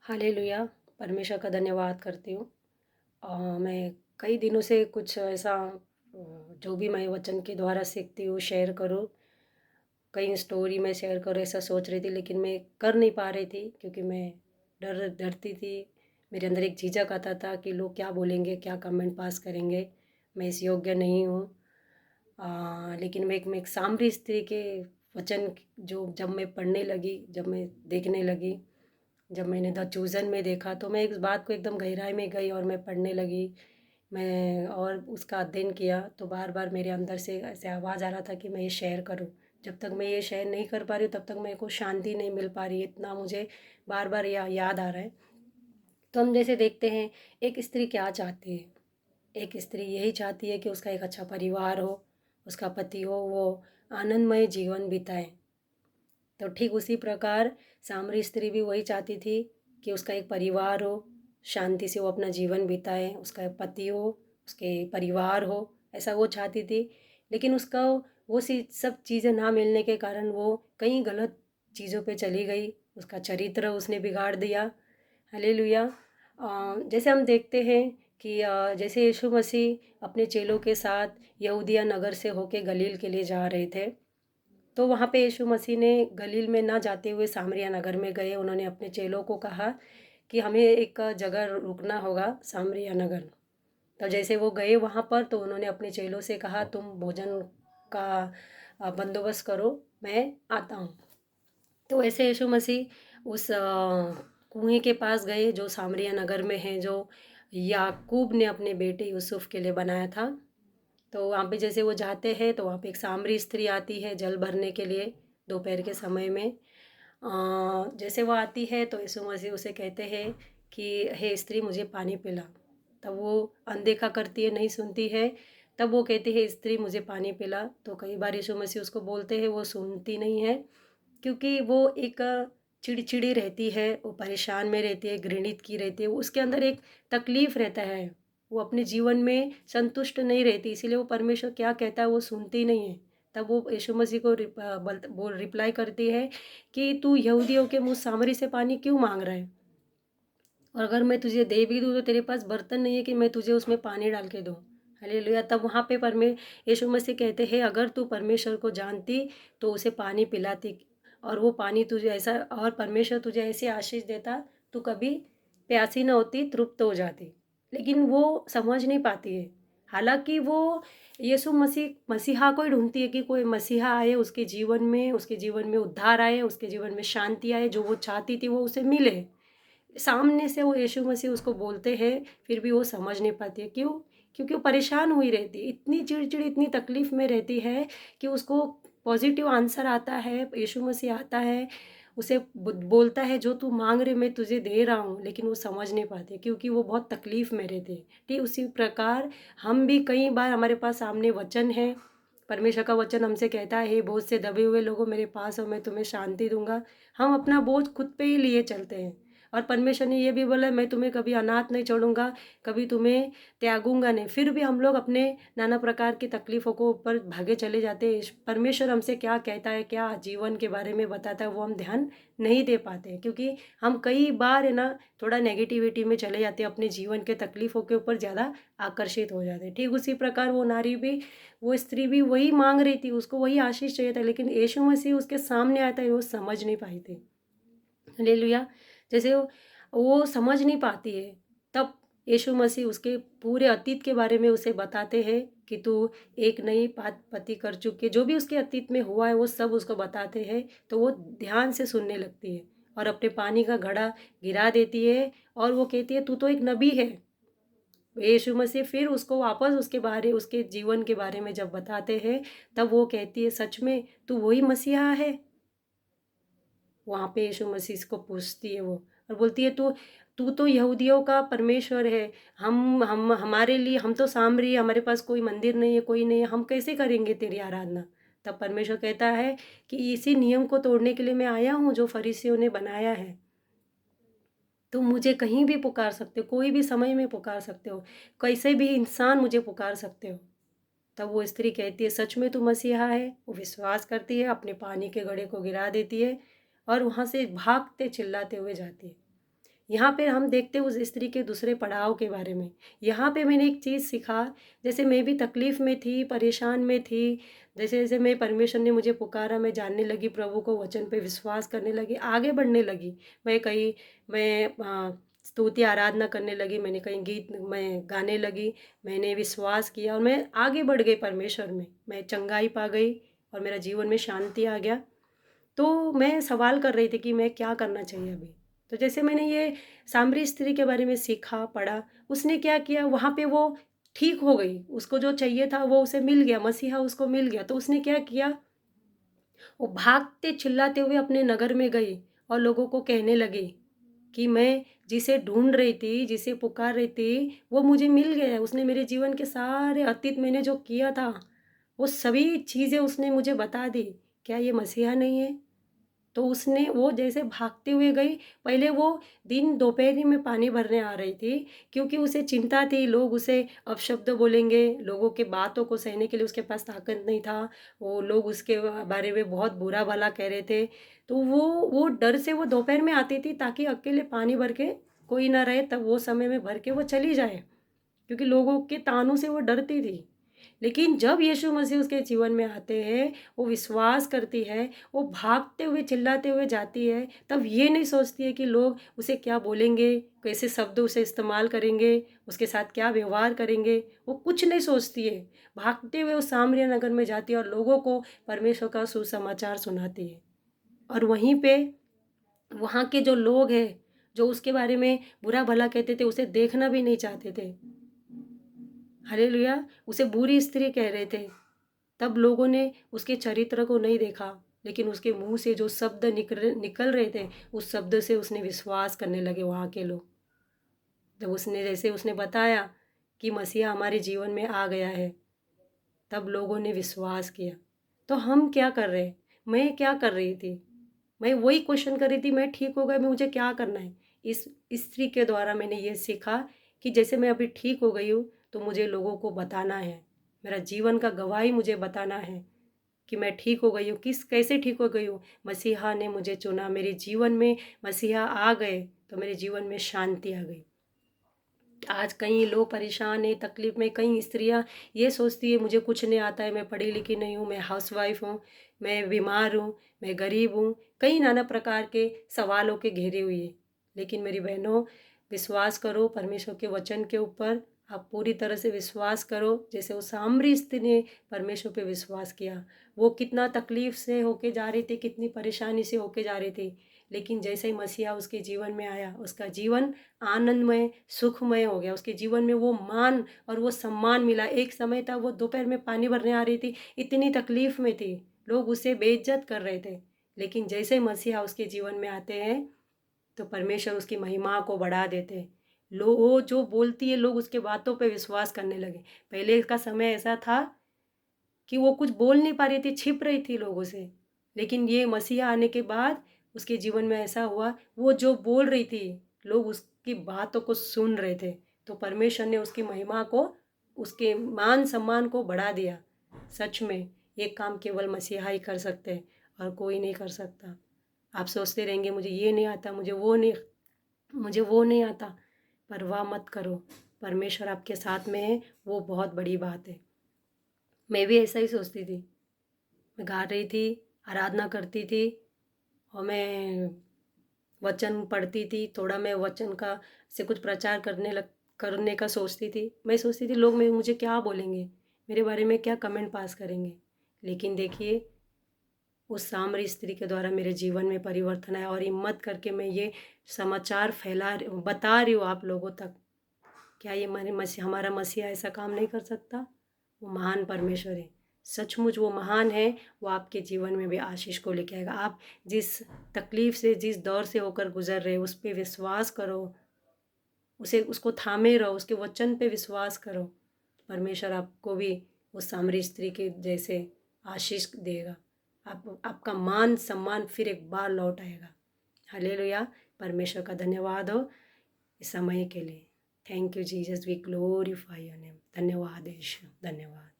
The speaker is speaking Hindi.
हालेलुया। परमेश्वर का धन्यवाद करती हूँ। मैं कई दिनों से कुछ ऐसा जो भी मैं वचन के द्वारा सीखती हूँ शेयर करूँ, कई स्टोरी मैं शेयर करूँ ऐसा सोच रही थी, लेकिन मैं कर नहीं पा रही थी क्योंकि मैं डरती थी। मेरे अंदर एक झिझक आता था कि लोग क्या बोलेंगे, क्या कमेंट पास करेंगे, मैं इस योग्य नहीं हूँ। लेकिन मैं एक सामरी स्त्री के वचन जो जब मैं पढ़ने लगी, जब मैं देखने लगी, जब मैंने द चूज़न में देखा तो मैं इस बात को एकदम गहराई में गई और मैं पढ़ने लगी। मैं और उसका अध्ययन किया तो बार बार मेरे अंदर से ऐसे आवाज़ आ रहा था कि मैं ये शेयर करूं। जब तक मैं ये शेयर नहीं कर पा रही हूँ तब तक मेरे को शांति नहीं मिल पा रही है, इतना मुझे बार बार याद आ रहा है। तो हम जैसे देखते हैं, एक स्त्री क्या चाहती है। एक स्त्री यही चाहती है कि उसका एक अच्छा परिवार हो, उसका पति हो, वो आनंदमय जीवन बिताए। तो ठीक उसी प्रकार सामरी स्त्री भी वही चाहती थी कि उसका एक परिवार हो, शांति से वो अपना जीवन बिताए, उसका पति हो, उसके परिवार हो, ऐसा वो चाहती थी। लेकिन उसका वो सी सब चीज़ें ना मिलने के कारण वो कई गलत चीज़ों पे चली गई, उसका चरित्र उसने बिगाड़ दिया। हालेलुया। जैसे हम देखते हैं कि जैसे यीशु मसीह अपने चेलों के साथ यहूदिया नगर से होके गलील के लिए जा रहे थे, तो वहाँ पे यीशु मसीह ने गलील में ना जाते हुए सामरिया नगर में गए। उन्होंने अपने चेलों को कहा कि हमें एक जगह रुकना होगा, सामरिया नगर। तो जैसे वो गए वहाँ पर तो उन्होंने अपने चेलों से कहा, तुम भोजन का बंदोबस्त करो, मैं आता हूँ। तो ऐसे यीशु मसीह उस कुएं के पास गए जो सामरिया नगर में है, जो याकूब ने अपने बेटे यूसुफ के लिए बनाया था। तो वहाँ पे जैसे वो जाते हैं तो वहाँ पे एक सामरी स्त्री आती है जल भरने के लिए दोपहर के समय में। जैसे वो आती है तो यीशु मसीह उसे कहते हैं कि हे स्त्री, मुझे पानी पिला। तब वो अनदेखा करती है, नहीं सुनती है। तब वो कहती है, स्त्री मुझे पानी पिला। तो कई बार यीशु मसीह उसको बोलते हैं, वो सुनती नहीं है क्योंकि वो एक चिड़चिड़ी रहती है, वो परेशान में रहती है, घृणित की रहती है, उसके अंदर एक तकलीफ़ रहता है, वो अपने जीवन में संतुष्ट नहीं रहती, इसीलिए वो परमेश्वर क्या कहता है वो सुनती नहीं है। तब वो यीशु मसीह को रिप्लाई करती है कि तू यहूदियों के मुँह सामरी से पानी क्यों मांग रहा है, और अगर मैं तुझे दे भी दूँ तो तेरे पास बर्तन नहीं है कि मैं तुझे उसमें पानी डाल के दूँ। हालेलुया। तब वहाँ पे यीशु मसीह कहते हैं, अगर तू परमेश्वर को जानती तो उसे पानी पिलाती, और वो पानी तुझे ऐसा, और परमेश्वर तुझे ऐसी आशीष देता, तू कभी प्यासी न होती, तृप्त हो जाती। लेकिन वो समझ नहीं पाती है। हालांकि वो यीशु मसीह मसीहा को ही ढूंढती है कि कोई मसीहा आए उसके जीवन में उद्धार आए, उसके जीवन में शांति आए, जो वो चाहती थी वो उसे मिले। सामने से वो यीशु मसीह उसको बोलते हैं, फिर भी वो समझ नहीं पाती है। क्यों? क्योंकि वो परेशान हुई रहती है, इतनी चिड़चिड़, इतनी तकलीफ़ में रहती है कि उसको पॉज़िटिव आंसर आता है, यीशु मसीह आता है, उसे बोलता है जो तू माँग रहे मैं तुझे दे रहा हूँ, लेकिन वो समझ नहीं पाती क्योंकि वो बहुत तकलीफ़ में रहती है। ठीक उसी प्रकार हम भी कई बार हमारे पास सामने वचन है, परमेश्वर का वचन हमसे कहता है, हे बोझ से दबे हुए लोगों मेरे पास आओ, मैं तुम्हें शांति दूँगा। हम अपना बोझ खुद पे ही लिए चलते हैं। और परमेश्वर ने ये भी बोला, मैं तुम्हें कभी अनाथ नहीं छोड़ूंगा, कभी तुम्हें त्यागूंगा नहीं। फिर भी हम लोग अपने नाना प्रकार की तकलीफ़ों को ऊपर भागे चले जाते हैं। परमेश्वर हमसे क्या कहता है, क्या जीवन के बारे में बताता है, वो हम ध्यान नहीं दे पाते हैं क्योंकि हम कई बार है ना थोड़ा नेगेटिविटी में चले जाते हैं, अपने जीवन के तकलीफ़ों के ऊपर ज़्यादा आकर्षित हो जाते हैं। ठीक उसी प्रकार वो नारी भी, वो स्त्री भी वही मांग रही थी, उसको वही आशीष चाहिए था, लेकिन यीशु मसीह उसके सामने आता है, वो समझ नहीं पाई थी। हालेलुया। जैसे वो समझ नहीं पाती है, तब यीशु मसीह उसके पूरे अतीत के बारे में उसे बताते हैं कि तू एक नई पति कर चुकी है, जो भी उसके अतीत में हुआ है वो सब उसको बताते हैं। तो वो ध्यान से सुनने लगती है और अपने पानी का घड़ा गिरा देती है और वो कहती है, तू तो एक नबी है। यीशु मसीह फिर उसको वापस उसके जीवन के बारे में जब बताते हैं, तब वो कहती है, सच में तू वही मसीहा है। वहाँ पे यीशु मसीह को पूछती है वो, और बोलती है, तू तू तो यहूदियों का परमेश्वर है। हम हमारे लिए, हम तो सामरी, हमारे पास कोई मंदिर नहीं है, कोई नहीं है, हम कैसे करेंगे तेरी आराधना। तब परमेश्वर कहता है कि इसी नियम को तोड़ने के लिए मैं आया हूँ जो फरीसियों ने बनाया है। तुम मुझे कहीं भी पुकार सकते हो, कोई भी समय में पुकार सकते हो, कैसे भी इंसान मुझे पुकार सकते हो। तब वो स्त्री कहती है, सच में तू मसीहा है। वो विश्वास करती है, अपने पानी के घड़े को गिरा देती है और वहाँ से भागते चिल्लाते हुए जाती है। यहाँ पे हम देखते हैं उस स्त्री के दूसरे पड़ाव के बारे में। यहाँ पे मैंने एक चीज़ सीखा, जैसे मैं भी तकलीफ़ में थी, परेशान में थी, जैसे-जैसे मैं परमेश्वर ने मुझे पुकारा, मैं जानने लगी प्रभु को, वचन पे विश्वास करने लगी, आगे बढ़ने लगी। मैं कहीं मैं स्तुति आराधना करने लगी, मैंने कहीं गीत मैं गाने लगी, मैंने विश्वास किया और मैं आगे बढ़ गई परमेश्वर में। मैं चंगाई पा गई और मेरा जीवन में शांति आ गया। तो मैं सवाल कर रही थी कि मैं क्या करना चाहिए अभी? तो जैसे मैंने ये सामरी स्त्री के बारे में सीखा, पढ़ा, उसने क्या किया वहाँ पे वो ठीक हो गई। उसको जो चाहिए था वो उसे मिल गया, मसीहा उसको मिल गया। तो उसने क्या किया, वो भागते चिल्लाते हुए अपने नगर में गई और लोगों को कहने लगी कि मैं जिसे ढूँढ रही थी, जिसे पुकार रही थी, वो मुझे मिल गया है। उसने मेरे जीवन के सारे अतीत मैंने जो किया था, वो सभी चीज़ें उसने मुझे बता दी। क्या ये मसीहा नहीं है? तो उसने वो जैसे भागते हुए गई, पहले वो दिन दोपहरी में पानी भरने आ रही थी, क्योंकि उसे चिंता थी लोग उसे अपशब्द बोलेंगे, लोगों के बातों को सहने के लिए उसके पास ताकत नहीं था, वो लोग उसके बारे में बहुत बुरा-भला कह रहे थे। तो वो डर से वो दोपहर में आती थी ताकि अकेले पानी भर के कोई ना रहे, तब वो समय में भर के वो चली जाए, क्योंकि लोगों के तानों से वो डरती थी। लेकिन जब यीशु मसीह उसके जीवन में आते हैं, वो विश्वास करती है, वो भागते हुए, चिल्लाते हुए जाती है, तब ये नहीं सोचती है कि लोग उसे क्या बोलेंगे, कैसे शब्द उसे इस्तेमाल करेंगे, उसके साथ क्या व्यवहार करेंगे, वो कुछ नहीं सोचती है। भागते हुए वो सामरिया नगर में जाती है और लोगों को परमेश्वर का सुसमाचार सुनाती है। और वहीं पे वहाँ के जो लोग हैं, जो उसके बारे में बुरा-भला कहते थे, उसे देखना भी नहीं चाहते थे। हालेलुया! उसे बुरी स्त्री कह रहे थे। तब लोगों ने उसके चरित्र को नहीं देखा, लेकिन उसके मुँह से जो शब्द निकल रहे थे, उस शब्द से उसने विश्वास करने लगे वहाँ के लोग। जब उसने जैसे उसने बताया कि मसीहा हमारे जीवन में आ गया है, तब लोगों ने विश्वास किया। तो हम क्या कर रहे हैं? मैं क्या कर रही थी? मैं वही क्वेश्चन कर रही थी, मैं ठीक हो गई, मैं मुझे क्या करना है? इस स्त्री के द्वारा मैंने ये सीखा कि जैसे मैं अभी ठीक हो गई हूँ, तो मुझे लोगों को बताना है। मेरा जीवन का गवाही मुझे बताना है कि मैं ठीक हो गई हूँ। कैसे ठीक हो गई हूँ? मसीहा ने मुझे चुना, मेरे जीवन में मसीहा आ गए, तो मेरे जीवन में शांति आ गई। आज कई लोग परेशान हैं, तकलीफ़ में, कई स्त्रियाँ ये सोचती है मुझे कुछ नहीं आता है, मैं पढ़ी-लिखी नहीं हूँ, मैं हाउसवाइफ़ हूँ, मैं बीमार हूँ, मैं गरीब हूँ, कई नाना प्रकार के सवालों के घेरी हुई है। लेकिन मेरी बहनों, विश्वास करो परमेश्वर के वचन के ऊपर, आप पूरी तरह से विश्वास करो, जैसे वो सामरी स्त्री ने परमेश्वर पे विश्वास किया। वो कितना तकलीफ़ से होके जा रही थी, कितनी परेशानी से होके जा रही थी, लेकिन जैसे ही मसीहा उसके जीवन में आया, उसका जीवन आनंदमय, सुखमय हो गया। उसके जीवन में वो मान और वो सम्मान मिला। एक समय था वो दोपहर में पानी भरने आ रही थी, इतनी तकलीफ़ में थी, लोग उसे बेइज़्ज़त कर रहे थे। लेकिन जैसे ही मसीहा उसके जीवन में आते हैं, तो परमेश्वर उसकी महिमा को बढ़ा देते हैं। वो जो बोलती है, लोग उसके बातों पे विश्वास करने लगे। पहले का समय ऐसा था कि वो कुछ बोल नहीं पा रही थी, छिप रही थी लोगों से। लेकिन ये मसीहा आने के बाद उसके जीवन में ऐसा हुआ, वो जो बोल रही थी, लोग उसकी बातों को सुन रहे थे। तो परमेश्वर ने उसकी महिमा को, उसके मान-सम्मान को बढ़ा दिया। सच में ये काम केवल मसीहा ही कर सकते हैं और कोई नहीं कर सकता। आप सोचते रहेंगे मुझे ये नहीं आता, मुझे वो नहीं आता। परवाह मत करो, परमेश्वर आपके साथ में है, वो बहुत बड़ी बात है। मैं भी ऐसा ही सोचती थी। मैं गा रही थी, आराधना करती थी और मैं वचन पढ़ती थी, थोड़ा मैं वचन का से कुछ प्रचार करने का सोचती थी। मैं सोचती थी लोग मुझे क्या बोलेंगे? मेरे बारे में क्या कमेंट पास करेंगे? लेकिन देखिए, उस सामरी स्त्री के द्वारा मेरे जीवन में परिवर्तन आया और हिम्मत करके मैं ये समाचार बता रही हूँ आप लोगों तक। क्या ये हमारा मसीहा ऐसा काम नहीं कर सकता? वो महान परमेश्वर है। सचमुच वो महान है, वो आपके जीवन में भी आशीष को लेके आएगा। आप जिस तकलीफ़ से, जिस दौर से होकर गुज़र रहे हो, उस पे विश्वास करो, उसको थामे रहो, उसके वचन पे विश्वास करो। परमेश्वर आपको भी उस सामरी स्त्री के जैसे आशीष देगा। आपका मान-सम्मान फिर एक बार लौट आएगा। हालेलुया! परमेश्वर का धन्यवाद हो इस समय के लिए। Thank you Jesus, we glorify your name. धन्यवाद यीशु, धन्यवाद।